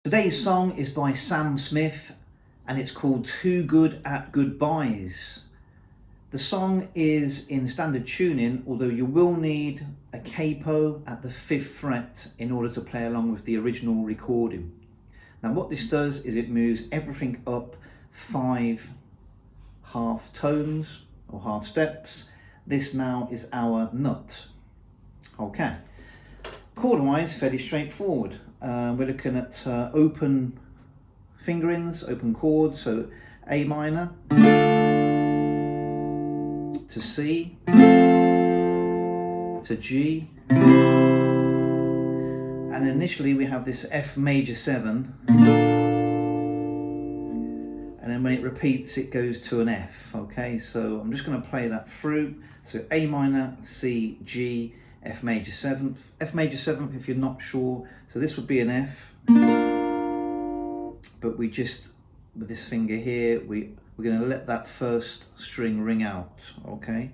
Today's song is by Sam Smith and it's called Too Good at Goodbyes. The song is in standard tuning, although you will need a capo at the 5th fret in order to play along with the original recording. Now what this does is it moves everything up 5 half tones or half steps. This now is our nut. Okay. Chord wise, fairly straightforward. We're looking at open fingerings, open chords, so A minor to C to G, and initially we have this F major 7, and then when it repeats it goes to an F. Okay, so I'm just going to play that through. So A minor, C, G, F major 7th, F major 7th if you're not sure. So this would be an F, but we just, with this finger here, we're going to let that first string ring out. Okay,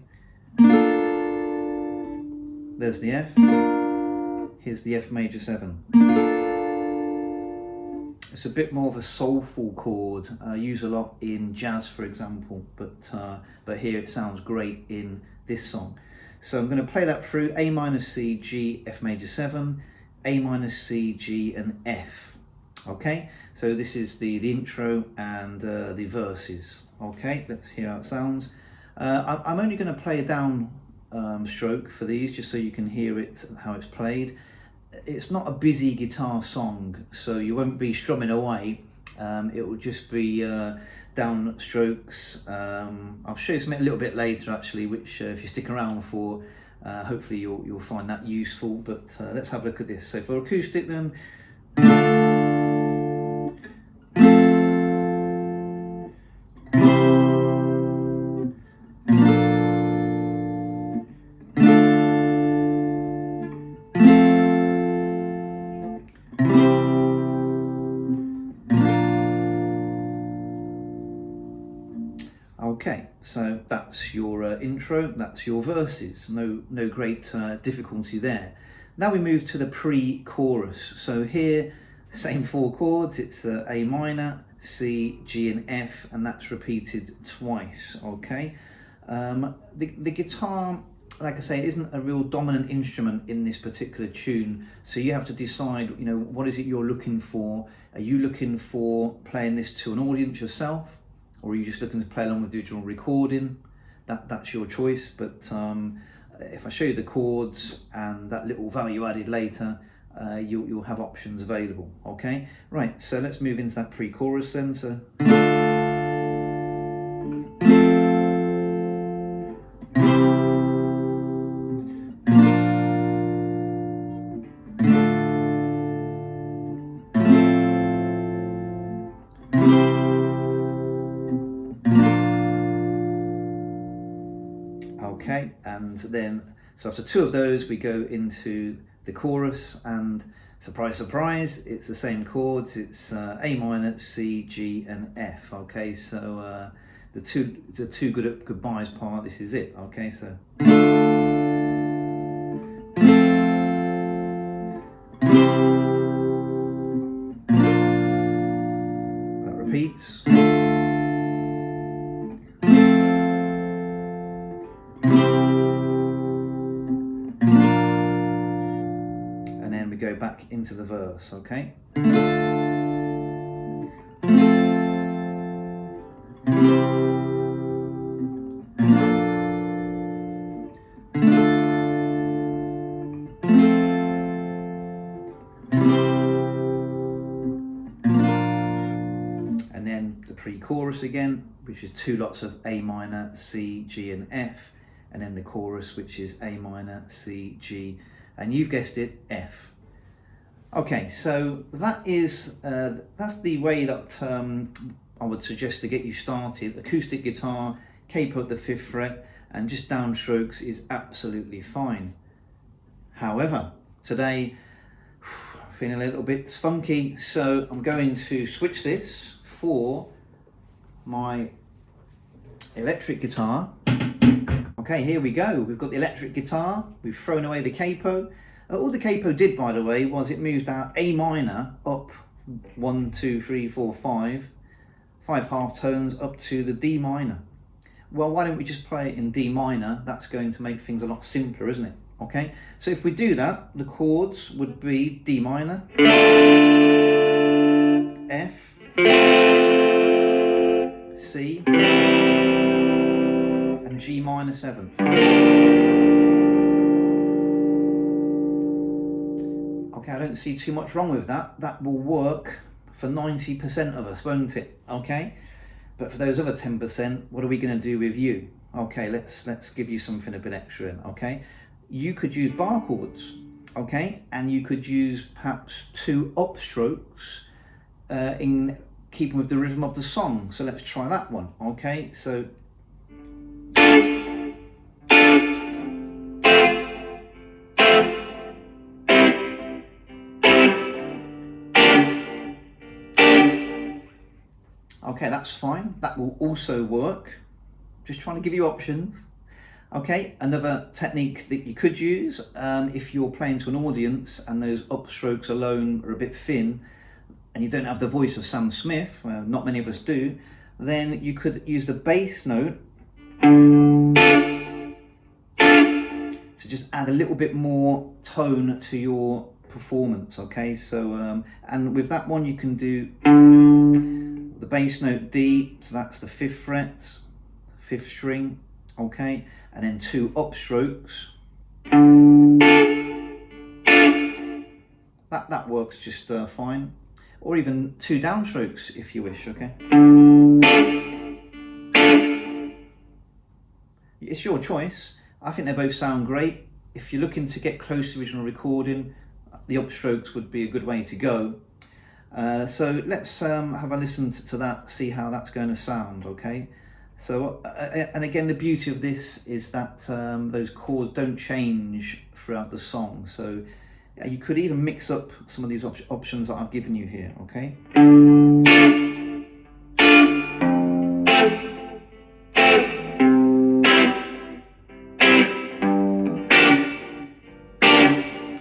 there's the F, here's the F major 7. It's a bit more of a soulful chord, used a lot in jazz for example, but here it sounds great in this song. So I'm going to play that through: A minor, C, G, F major 7, A minor, C, G and F. Okay, so this is the intro and the verses. Okay, let's hear how it sounds. I'm only going to play a down stroke for these, just so you can hear it, how it's played. It's not a busy guitar song, so you won't be strumming away. It will just be down strokes. I'll show you something a little bit later actually, which if you stick around for, hopefully you'll find that useful. But let's have a look at this. So for acoustic then, okay, so that's your intro, that's your verses. No great difficulty there. Now we move to the pre-chorus. So here, same 4 chords. It's A minor, C, G and F, and that's repeated twice. Okay, the guitar, like I say, isn't a real dominant instrument in this particular tune, so you have to decide, you know, what is it you're looking for. Are you looking for playing this to an audience yourself, or are you just looking to play along with the original recording? That's your choice. But if I show you the chords and that little value added later, you'll have options available. Okay, right, so let's move into that pre-chorus then. So okay, and then so after 2 of those we go into the chorus, and surprise surprise, it's the same chords. It's A minor, C, G and F. Okay, so the two good at goodbyes part, this is it. Okay, so that repeats. Go back into the verse. Okay, and then the pre-chorus again, which is 2 lots of A minor, C, G and F, and then the chorus, which is A minor, C, G, and you've guessed it, F. Okay, so that is that's the way that I would suggest to get you started. Acoustic guitar, capo at the 5th fret, and just downstrokes is absolutely fine. However, today feeling a little bit funky, so I'm going to switch this for my electric guitar. Okay, here we go. We've got the electric guitar. We've thrown away the capo. All the capo did, by the way, was it moved our A minor up 1, 2, 3, 4, 5 half tones up to the D minor. Well, why don't we just play it in D minor? That's going to make things a lot simpler, isn't it? Okay, so if we do that, the chords would be D minor, F, C, and G minor 7th. Okay, I don't see too much wrong with that. That will work for 90% of us, won't it? Okay, but for those other 10%, what are we going to do with you? Okay, let's give you something a bit extra in. Okay, you could use bar chords. Okay, and you could use perhaps 2 upstrokes in keeping with the rhythm of the song. So let's try that one. Okay, so okay, that's fine. That will also work. Just trying to give you options. Okay, another technique that you could use if you're playing to an audience and those upstrokes alone are a bit thin and you don't have the voice of Sam Smith, not many of us do, then you could use the bass note to just add a little bit more tone to your performance. Okay, so and with that one you can do the bass note D, so that's the 5th fret, 5th string, okay, and then 2 upstrokes. That works just fine, or even 2 downstrokes if you wish. Okay, it's your choice. I think they both sound great. If you're looking to get close to original recording, the upstrokes would be a good way to go. So let's have a listen to that, see how that's going to sound. Okay, so and again, the beauty of this is that those chords don't change throughout the song, so you could even mix up some of these options that I've given you here. Okay,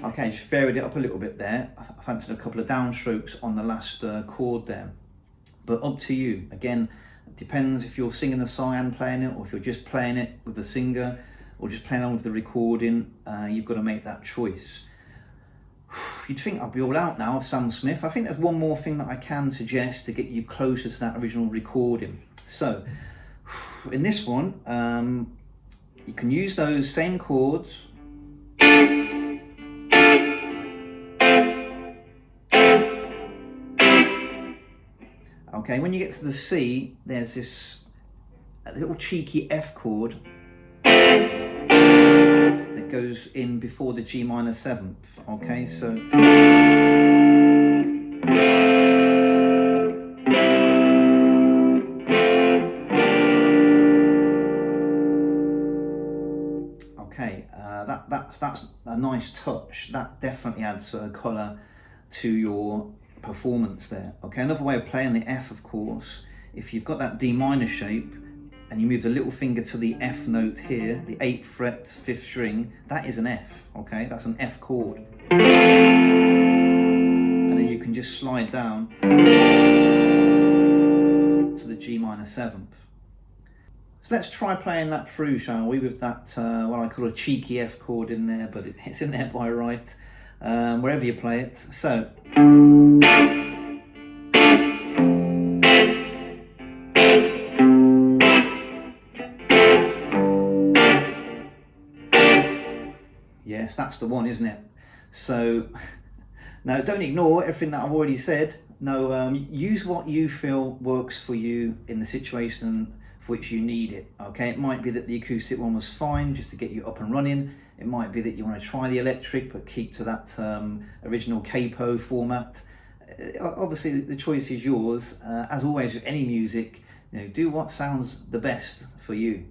okay, just varied it up a little bit there. I fancied a couple of downstrokes on the last chord there, but up to you. Again, it depends if you're singing the song and playing it, or if you're just playing it with the singer, or just playing along with the recording. You've got to make that choice. You'd think I'd be all out now of Sam Smith. I think there's one more thing that I can suggest to get you closer to that original recording. So in this one, you can use those same chords. Okay, when you get to the C, there's this little cheeky F chord that goes in before the G minor 7th. Okay, so okay, that's a nice touch. That definitely adds colour to your performance there. Okay, another way of playing the F, of course, if you've got that D minor shape and you move the little finger to the F note here, the 8th fret, 5th string, that is an F. Okay, that's an F chord, and then you can just slide down to the G minor 7th. So let's try playing that through, shall we, with that what I call a cheeky F chord in there, but it's in there by right, wherever you play it. So yes, that's the one, isn't it? So now don't ignore everything that I've already said. No, use what you feel works for you in the situation for which you need it. Okay, it might be that the acoustic one was fine just to get you up and running. It might be that you want to try the electric but keep to that original capo format. Obviously the choice is yours. As always with any music, do what sounds the best for you.